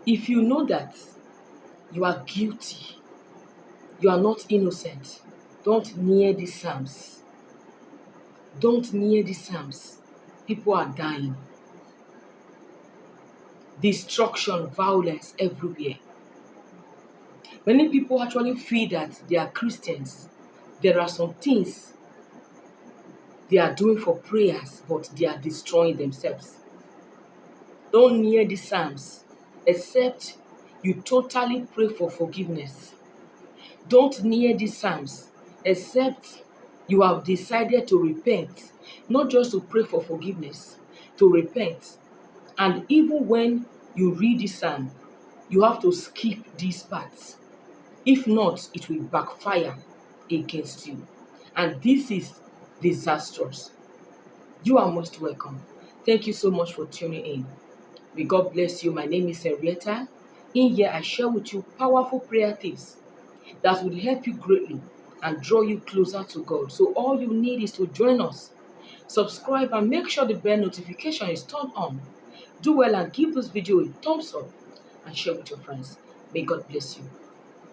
If you know that you are guilty, you are not innocent, don't near these Psalms. Don't near these Psalms. People are dying. Destruction, violence everywhere. Many people actually feel that they are Christians. There are some things they are doing for prayers, but they are destroying themselves. Don't near the Psalms except you totally pray for forgiveness. Don't near the Psalms except you have decided to repent, not just to pray for forgiveness, to repent. And even when you read the Psalm, you have to skip these parts. If not, it will backfire against you. And this is disastrous. You are most welcome. Thank you so much for tuning in. May God bless you. My name is Henrietta. In here, I share with you powerful prayer tips that will help you greatly and draw you closer to God. So all you need is to join us. Subscribe and make sure the bell notification is turned on. Do well and give this video a thumbs up and share with your friends. May God bless you.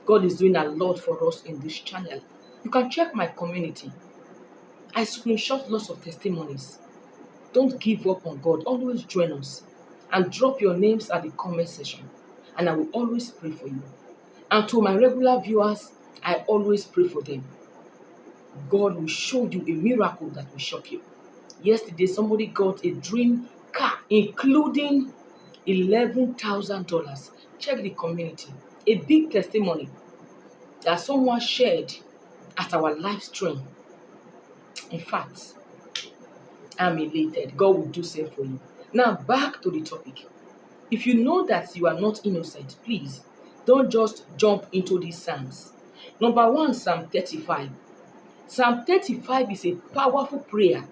God is doing a lot for us in this channel. You can check my community. I screenshot lots of testimonies. Don't give up on God. Always join us and drop your names at the comment section. And I will always pray for you. And to my regular viewers, I always pray for them. God will show you a miracle that will shock you. Yesterday, somebody got a dream car, including $11,000. Check the community. A big testimony that someone shared at our live stream. In fact, I'm elated. God will do same for you. Now, back to the topic. If you know that you are not innocent, please don't just jump into these Psalms. Number one, Psalm 35. Psalm 35 is a powerful prayer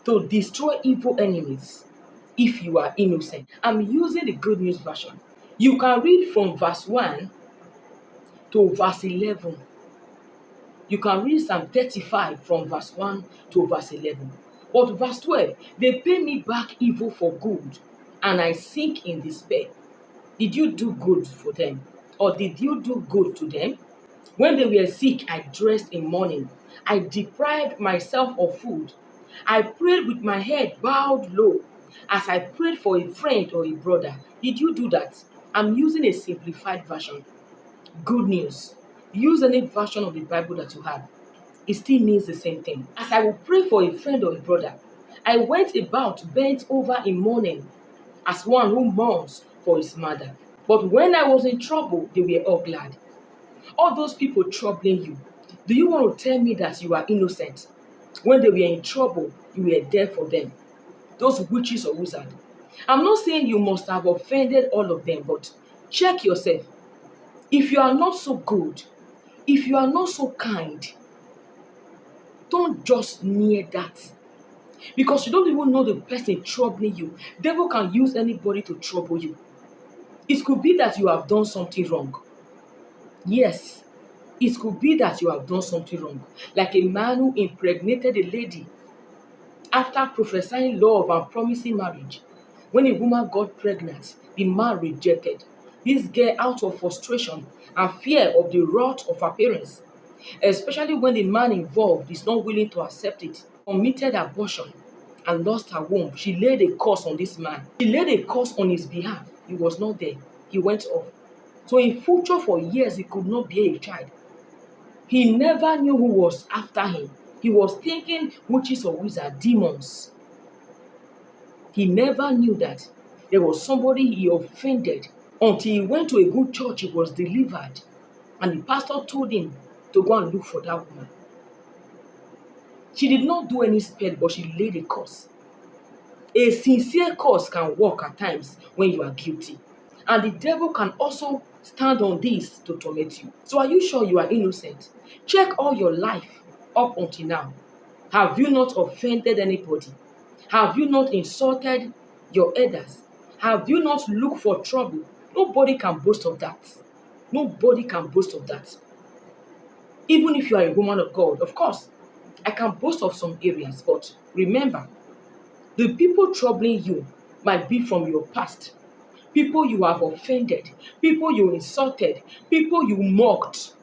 to destroy evil enemies if you are innocent. I'm using the Good News Version. You can read from verse 1 to verse 11. You can read Psalm 35 from verse 1 to verse 11. But verse 12, they pay me back evil for good, and I sink in despair. Did you do good for them? Or did you do good to them? When they were sick, I dressed in mourning. I deprived myself of food. I prayed with my head bowed low, as I prayed for a friend or a brother. Did you do that? I'm using a simplified version. Good news. Use any version of the Bible that you have. It still means the same thing. As I will pray for a friend or a brother, I went about bent over in mourning, as one who mourns for his mother. But when I was in trouble, they were all glad. All those people troubling you, do you want to tell me that you are innocent? When they were in trouble, you were there for them. Those witches or wizards. I'm not saying you must have offended all of them, but check yourself. If you are not so good, if you are not so kind, don't just near that. Because you don't even know the person troubling you. Devil can use anybody to trouble you. It could be that you have done something wrong. Yes, it could be that you have done something wrong. Like a man who impregnated a lady after prophesying love and promising marriage. When a woman got pregnant, the man rejected. This girl, out of frustration and fear of the wrath of her parents, especially when the man involved is not willing to accept it, committed abortion and lost her womb. She laid a curse on this man. She laid a curse on his behalf. He was not there. He went off. So in future, for years, he could not bear a child. He never knew who was after him. He was thinking witches or wizards, demons. He never knew that there was somebody he offended until he went to a good church. He was delivered. And the pastor told him to go and look for that woman. She did not do any spell, but she laid a curse. A sincere curse can work at times when you are guilty. And the devil can also stand on this to torment you. So are you sure you are innocent? Check all your life up until now. Have you not offended anybody? Have you not insulted your elders? Have you not looked for trouble? Nobody can boast of that. Nobody can boast of that. Even if you are a woman of God, of course, I can boast of some areas, but remember, the people troubling you might be from your past. people you have offended, people you insulted, people you mocked,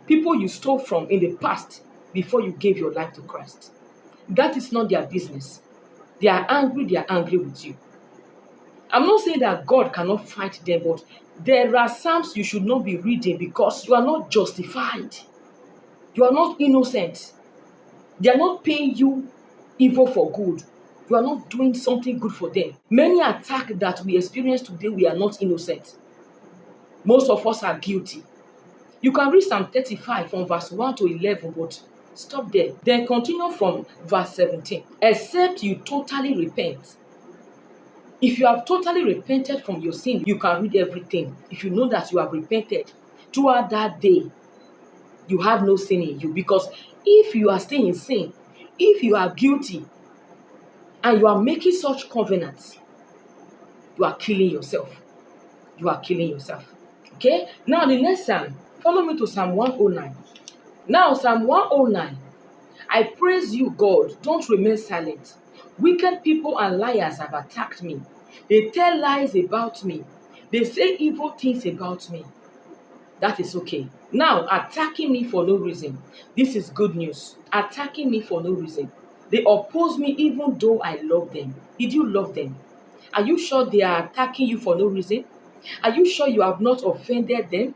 people you stole from in the past before you gave your life to Christ. That is not their business. They are angry with you. I'm not saying that God cannot fight them, but there are psalms you should not be reading because you are not justified. You are not innocent. They are not paying you evil for good. You are not doing something good for them. Many attacks that we experience today, we are not innocent. Most of us are guilty. You can read Psalm 35 from verse 1 to 11, but stop there. Then continue from verse 17. Except you totally repent. If you have totally repented from your sin, you can read everything. If you know that you have repented throughout that day, you have no sin in you. Because if you are still in sin, if you are guilty, and you are making such covenants, you are killing yourself. You are killing yourself. Okay? Now the next psalm, follow me to Psalm 109. Now Psalm 109. I praise you, God. Don't remain silent. Wicked people and liars have attacked me. They tell lies about me. They say evil things about me. That is okay. Now, attacking me for no reason. This is good news. Attacking me for no reason. They oppose me even though I love them. Did you love them? Are you sure they are attacking you for no reason? Are you sure you have not offended them?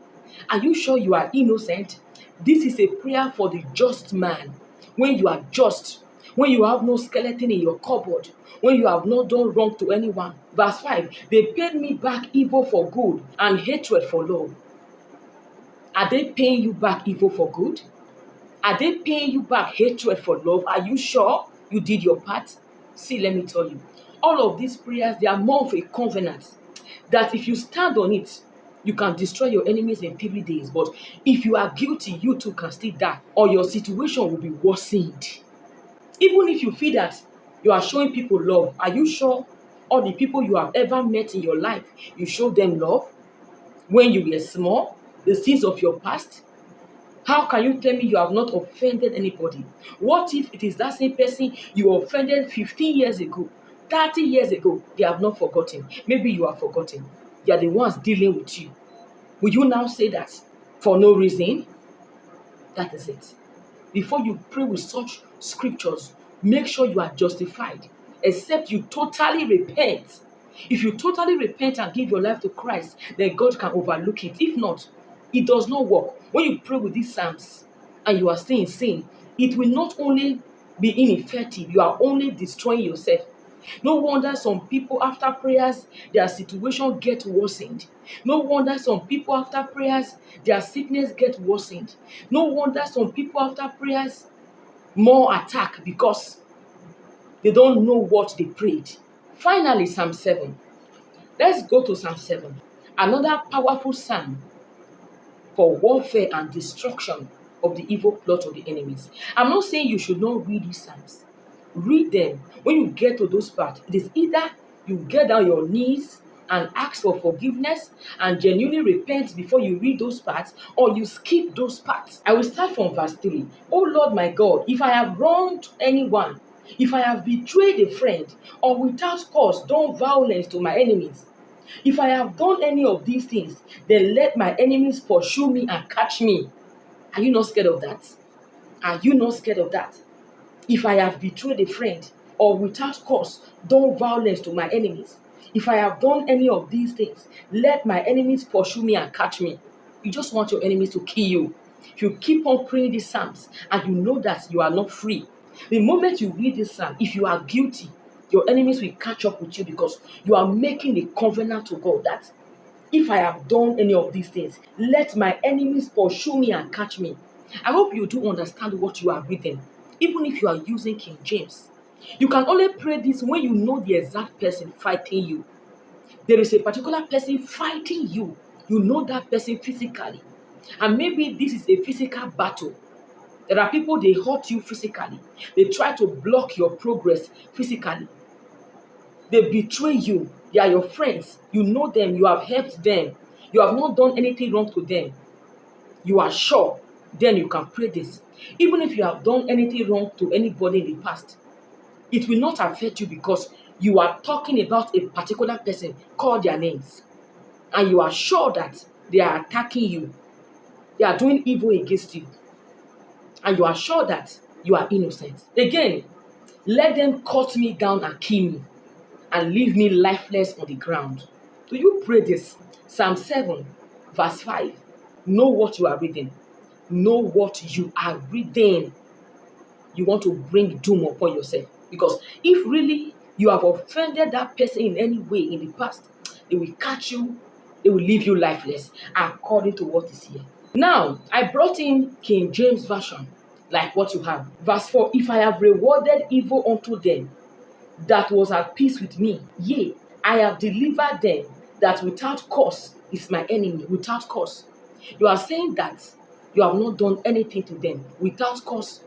Are you sure you are innocent? This is a prayer for the just man. When you are just, when you have no skeleton in your cupboard, when you have not done wrong to anyone. Verse 5, they paid me back evil for good and hatred for love. Are they paying you back evil for good? Are they paying you back hatred for love? Are you sure you did your part? See, let me tell you. All of these prayers, they are more of a covenant. That if you stand on it, you can destroy your enemies in 3 days. But if you are guilty, you too can still die. Or your situation will be worsened. Even if you feel that you are showing people love, are you sure all the people you have ever met in your life, you show them love? When you were small, the sins of your past? How can you tell me you have not offended anybody? What if it is that same person you offended 15 years ago, 30 years ago? They have not forgotten. Maybe you have forgotten. They are the ones dealing with you. Will you now say that for no reason? That is it. Before you pray with such scriptures, make sure you are justified, except you totally repent. If you totally repent and give your life to Christ, then God can overlook it. If not, it does not work. When you pray with these psalms and you are still in sin, it will not only be ineffective, you are only destroying yourself. No wonder some people after prayers, their situation gets worsened. No wonder some people after prayers, their sickness gets worsened. No wonder some people after prayers, more attack because they don't know what they prayed. Finally, Psalm 7. Let's go to Psalm 7. Another powerful psalm for warfare and destruction of the evil plot of the enemies. I'm not saying you should not read these psalms. Read them. When you get to those parts, it is either you get down your knees and ask for forgiveness and genuinely repent before you read those parts, or you skip those parts. I will start from verse 3. Oh Lord my God, if I have wronged anyone, if I have betrayed a friend, or without cause done violence to my enemies, if I have done any of these things, then let my enemies pursue me and catch me. Are you not scared of that? Are you not scared of that? If I have betrayed a friend or without cause done violence to my enemies, if I have done any of these things, let my enemies pursue me and catch me. You just want your enemies to kill you. If you keep on praying these psalms and you know that you are not free, the moment you read this psalm, if you are guilty, your enemies will catch up with you because you are making a covenant to God that if I have done any of these things, let my enemies pursue me and catch me. I hope you do understand what you are reading, even if you are using King James. You can only pray this when you know the exact person fighting you. There is a particular person fighting you. You know that person physically. And maybe this is a physical battle. There are people, they hurt you physically. They try to block your progress physically. They betray you. They are your friends. You know them. You have helped them. You have not done anything wrong to them. You are sure. Then you can pray this. Even if you have done anything wrong to anybody in the past, it will not affect you because you are talking about a particular person, call their names, and you are sure that they are attacking you, they are doing evil against you, and you are sure that you are innocent. Again, let them cut me down and kill me and leave me lifeless on the ground. Do you pray this? Psalm 7, verse 5. Know what you are reading. Know what you are reading. You want to bring doom upon yourself. Because if really you have offended that person in any way in the past, they will catch you, they will leave you lifeless, according to what is here. Now, I brought in King James Version, like what you have. Verse 4, if I have rewarded evil unto them that was at peace with me, yea, I have delivered them that without cause is my enemy, without cause. You are saying that you have not done anything to them. Without cause,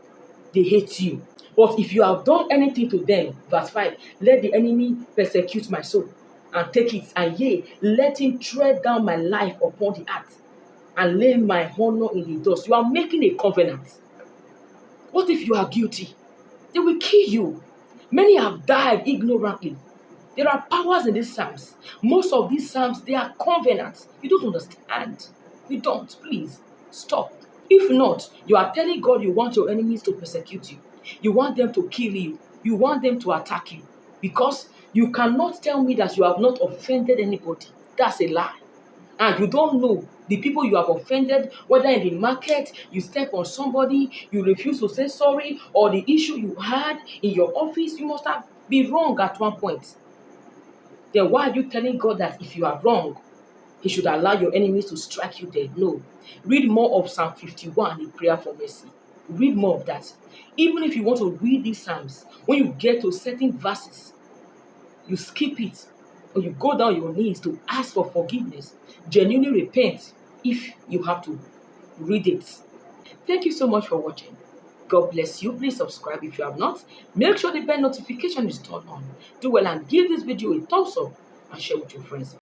they hate you. But if you have done anything to them, verse 5, let the enemy persecute my soul and take it, and yea, let him tread down my life upon the earth and lay my honor in the dust. You are making a covenant. What if you are guilty? They will kill you. Many have died ignorantly. There are powers in these psalms. Most of these psalms, they are covenants. You don't understand. You don't. Please, stop. If not, you are telling God you want your enemies to persecute you. You want them to kill you. You want them to attack you. Because you cannot tell me that you have not offended anybody. That's a lie. And you don't know the people you have offended, whether in the market, you step on somebody, you refuse to say sorry, or the issue you had in your office, you must have been wrong at one point. Then why are you telling God that if you are wrong, He should allow your enemies to strike you dead? No. Read more of Psalm 51, the prayer for mercy. Read more of that. Even if you want to read these Psalms, when you get to certain verses, you skip it, or you go down your knees to ask for forgiveness. Genuinely repent if you have to read it. Thank you so much for watching. God bless you. Please subscribe if you have not. Make sure the bell notification is turned on. Do well and give this video a thumbs up and share with your friends.